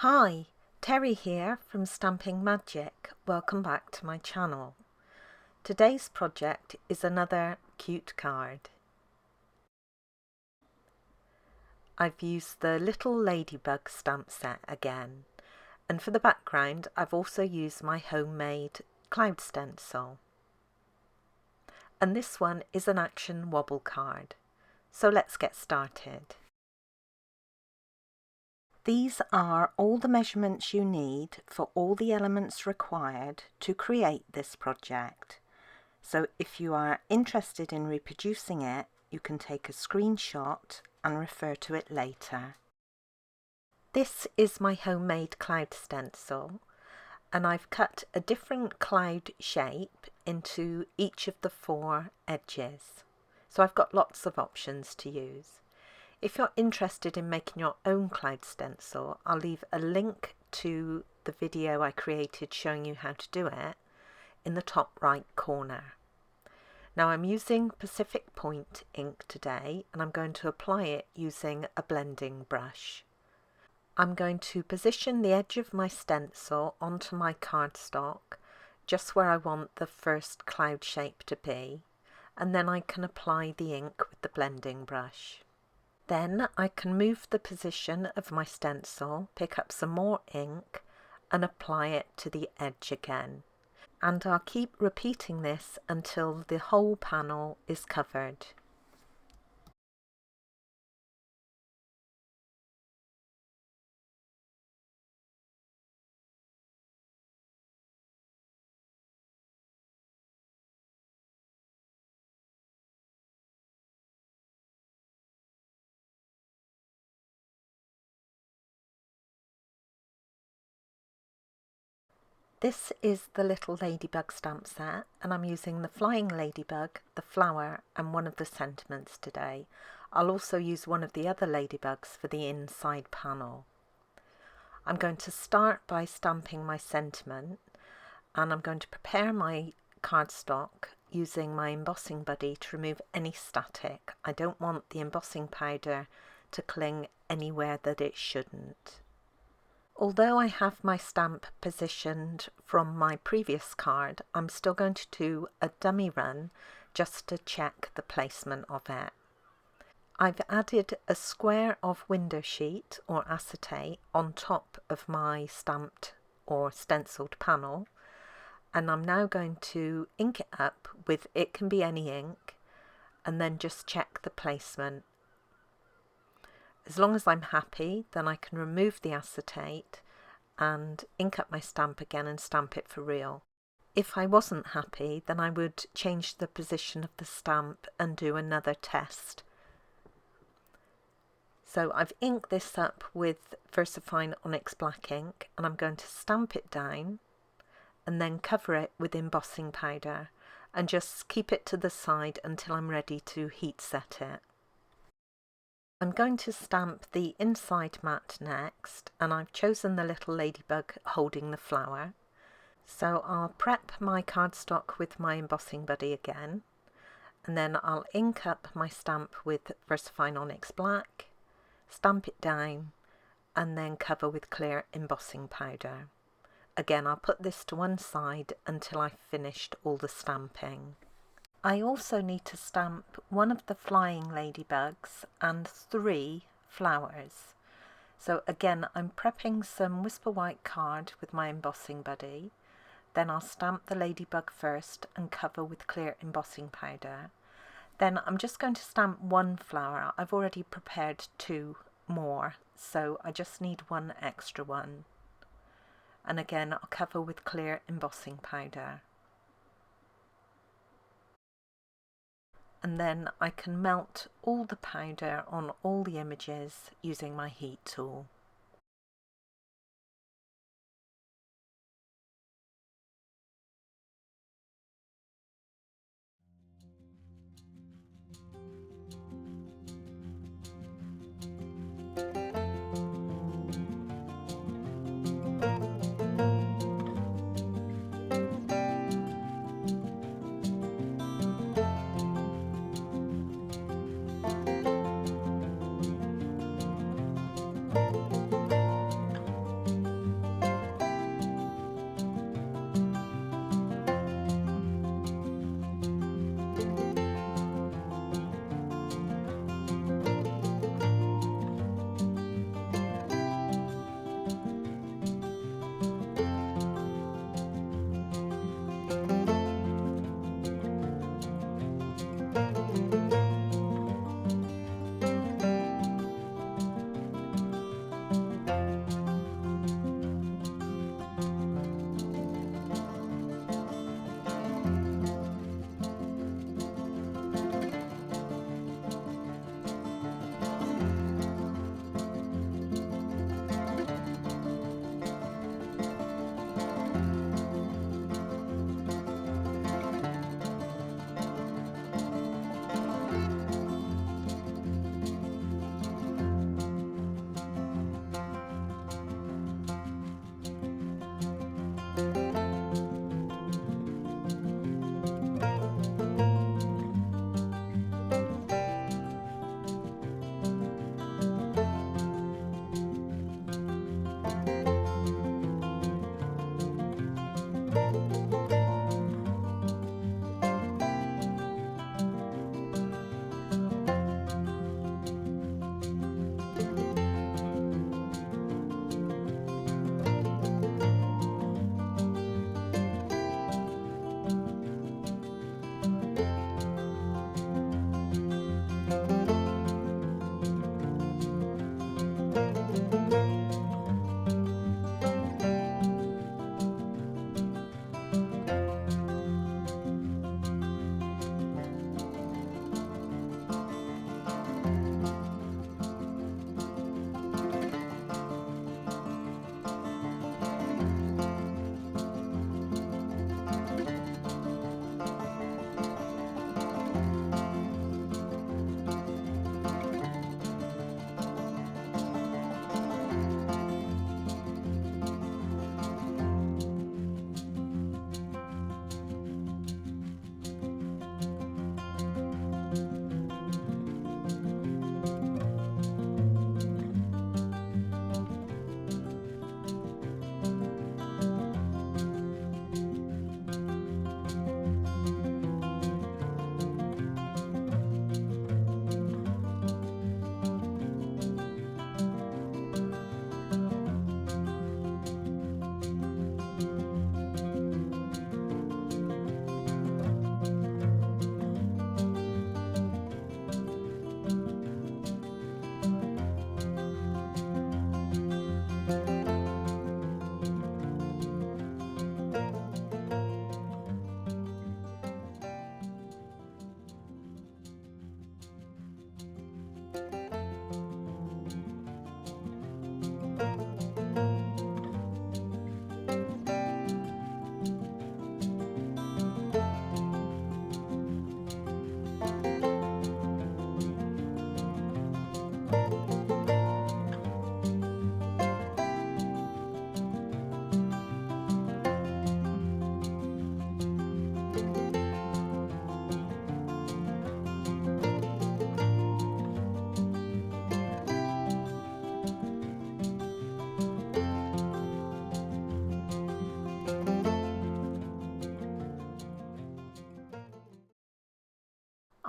Hi, Teri here from Stamping Magic. Welcome back to my channel. Today's project is another cute card. I've used the Little Ladybug stamp set again, and for the background I've also used my homemade cloud stencil. And this one is an action wobble card. So let's get started. These are all the measurements you need for all the elements required to create this project. So if you are interested in reproducing it, you can take a screenshot and refer to it later. This is my homemade cloud stencil, and I've cut a different cloud shape into each of the 4 edges. So I've got lots of options to use. If you're interested in making your own cloud stencil, I'll leave a link to the video I created showing you how to do it in the top right corner. Now I'm using Pacific Point ink today, and I'm going to apply it using a blending brush. I'm going to position the edge of my stencil onto my cardstock just where I want the first cloud shape to be, and then I can apply the ink with the blending brush. Then I can move the position of my stencil, pick up some more ink and apply it to the edge again. And I'll keep repeating this until the whole panel is covered. This is the Little Ladybug stamp set, and I'm using the Flying Ladybug, the flower and one of the sentiments today. I'll also use one of the other ladybugs for the inside panel. I'm going to start by stamping my sentiment, and I'm going to prepare my cardstock using my embossing buddy to remove any static. I don't want the embossing powder to cling anywhere that it shouldn't. Although I have my stamp positioned from my previous card, I'm still going to do a dummy run just to check the placement of it. I've added a square of window sheet or acetate on top of my stamped or stenciled panel, and I'm now going to ink it up with It Can Be Any ink and then just check the placement. As long as I'm happy, then I can remove the acetate and ink up my stamp again and stamp it for real. If I wasn't happy, then I would change the position of the stamp and do another test. So I've inked this up with VersaFine Onyx Black ink, and I'm going to stamp it down and then cover it with embossing powder and just keep it to the side until I'm ready to heat set it. I'm going to stamp the inside mat next, and I've chosen the Little Ladybug holding the flower. So I'll prep my cardstock with my embossing buddy again, and then I'll ink up my stamp with VersaFine Onyx Black, stamp it down, and then cover with clear embossing powder. Again, I'll put this to one side until I've finished all the stamping. I also need to stamp one of the flying ladybugs and 3 flowers. So again, I'm prepping some Whisper White card with my embossing buddy. Then I'll stamp the ladybug first and cover with clear embossing powder. Then I'm just going to stamp 1 flower. I've already prepared 2 more, so I just need 1 extra one. And again, I'll cover with clear embossing powder. And then I can melt all the powder on all the images using my heat tool.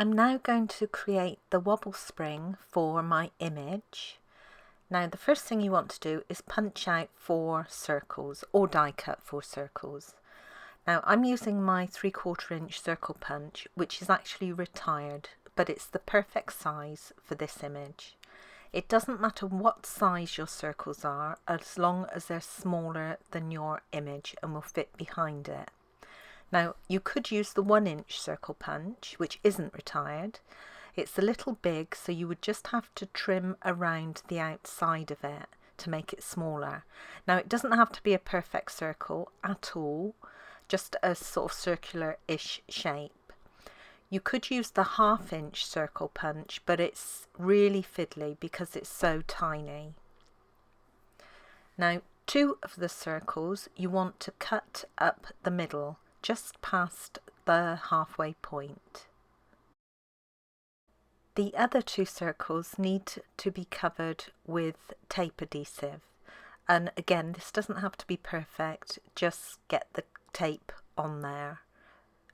I'm now going to create the wobble spring for my image. Now the first thing you want to do is punch out 4 circles or die cut 4 circles. Now I'm using my 3/4 inch circle punch, which is actually retired, but it's the perfect size for this image. It doesn't matter what size your circles are, as long as they're smaller than your image and will fit behind it. Now you could use the 1 inch circle punch, which isn't retired. It's a little big, so you would just have to trim around the outside of it to make it smaller. Now it doesn't have to be a perfect circle at all, just a sort of circular-ish shape. You could use the 1/2 inch circle punch, but it's really fiddly because it's so tiny. Now 2 of the circles you want to cut up the middle, just past the halfway point. The other 2 circles need to be covered with tape adhesive, and again this doesn't have to be perfect, just get the tape on there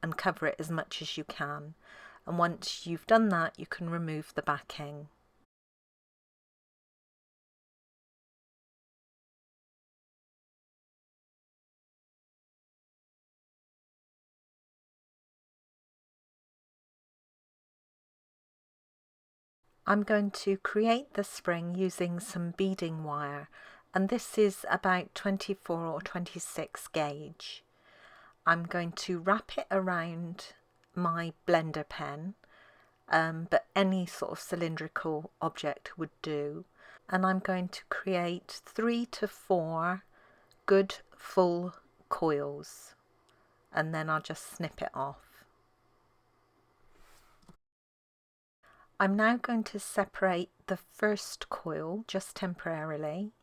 and cover it as much as you can, and once you've done that you can remove the backing. I'm going to create the spring using some beading wire, and this is about 24 or 26 gauge. I'm going to wrap it around my blender pen, but any sort of cylindrical object would do, and I'm going to create 3 to 4 good full coils, and then I'll just snip it off. I'm now going to separate the first coil just temporarily,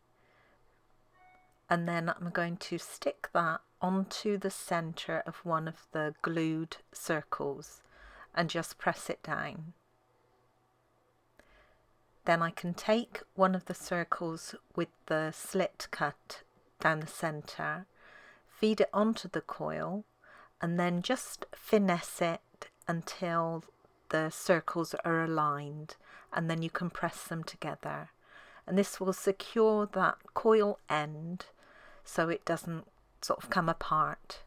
and then I'm going to stick that onto the center of one of the glued circles and just press it down. Then I can take one of the circles with the slit cut down the center, feed it onto the coil, and then just finesse it until the circles are aligned, and then you can press them together, and this will secure that coil end so it doesn't sort of come apart.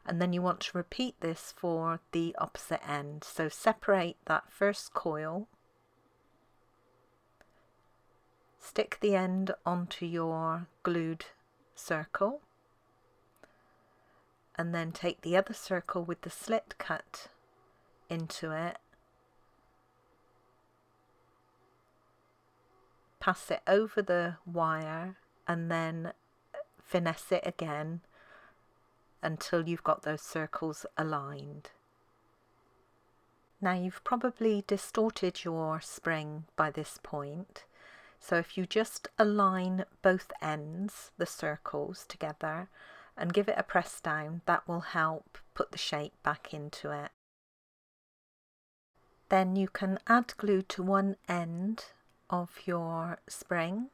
And then you want to repeat this for the opposite end, so separate that first coil, stick the end onto your glued circle, and then take the other circle with the slit cut into it, pass it over the wire, and then finesse it again until you've got those circles aligned. Now you've probably distorted your spring by this point, so if you just align both ends, the circles, together and give it a press down, that will help put the shape back into it. Then you can add glue to one end of your spring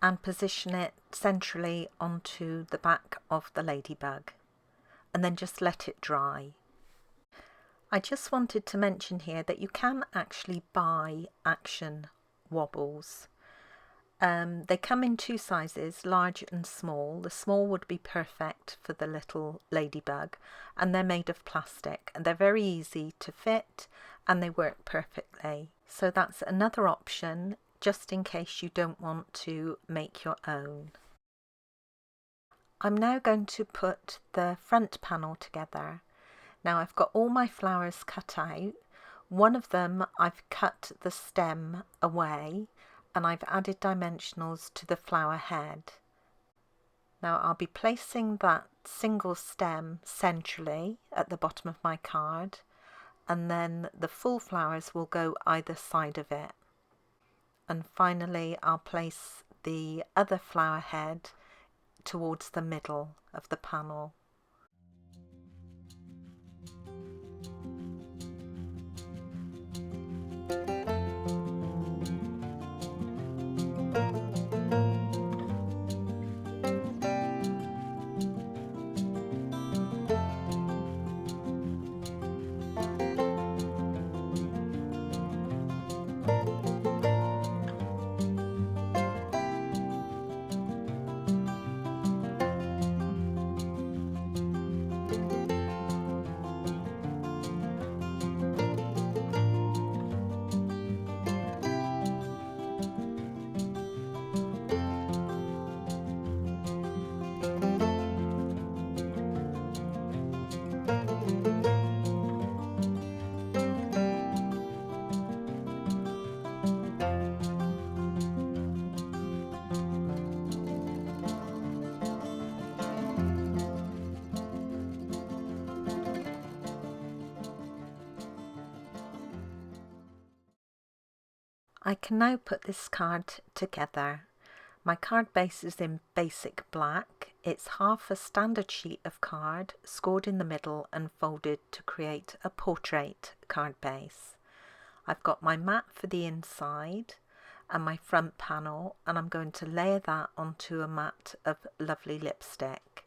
and position it centrally onto the back of the ladybug, and then just let it dry. I just wanted to mention here that you can actually buy action wobbles. They come in 2 sizes, large and small. The small would be perfect for the little ladybug, and they're made of plastic, and they're very easy to fit and they work perfectly. So that's another option, just in case you don't want to make your own. I'm now going to put the front panel together. Now I've got all my flowers cut out. One of them I've cut the stem away, and I've added dimensionals to the flower head. Now I'll be placing that single stem centrally at the bottom of my card, and then the full flowers will go either side of it. And finally I'll place the other flower head towards the middle of the panel. I can now put this card together. My card base is in basic black. It's half a standard sheet of card, scored in the middle and folded to create a portrait card base. I've got my mat for the inside and my front panel, and I'm going to layer that onto a mat of lovely lipstick.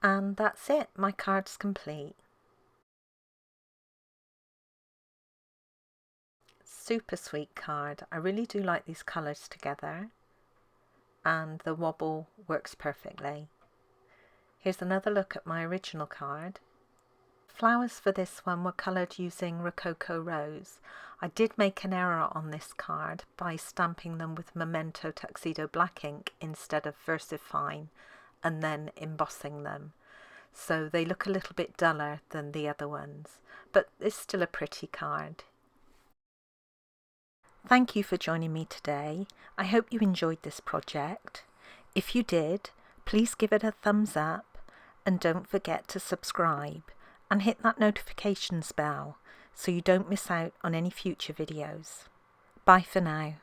And that's it, my card's complete. Super sweet card. I really do like these colours together, and the wobble works perfectly. Here's another look at my original card. Flowers for this one were coloured using Rococo Rose. I did make an error on this card by stamping them with Memento Tuxedo Black ink instead of VersaFine and then embossing them. So they look a little bit duller than the other ones, but it's still a pretty card. Thank you for joining me today. I hope you enjoyed this project. If you did, please give it a thumbs up and don't forget to subscribe and hit that notifications bell so you don't miss out on any future videos. Bye for now.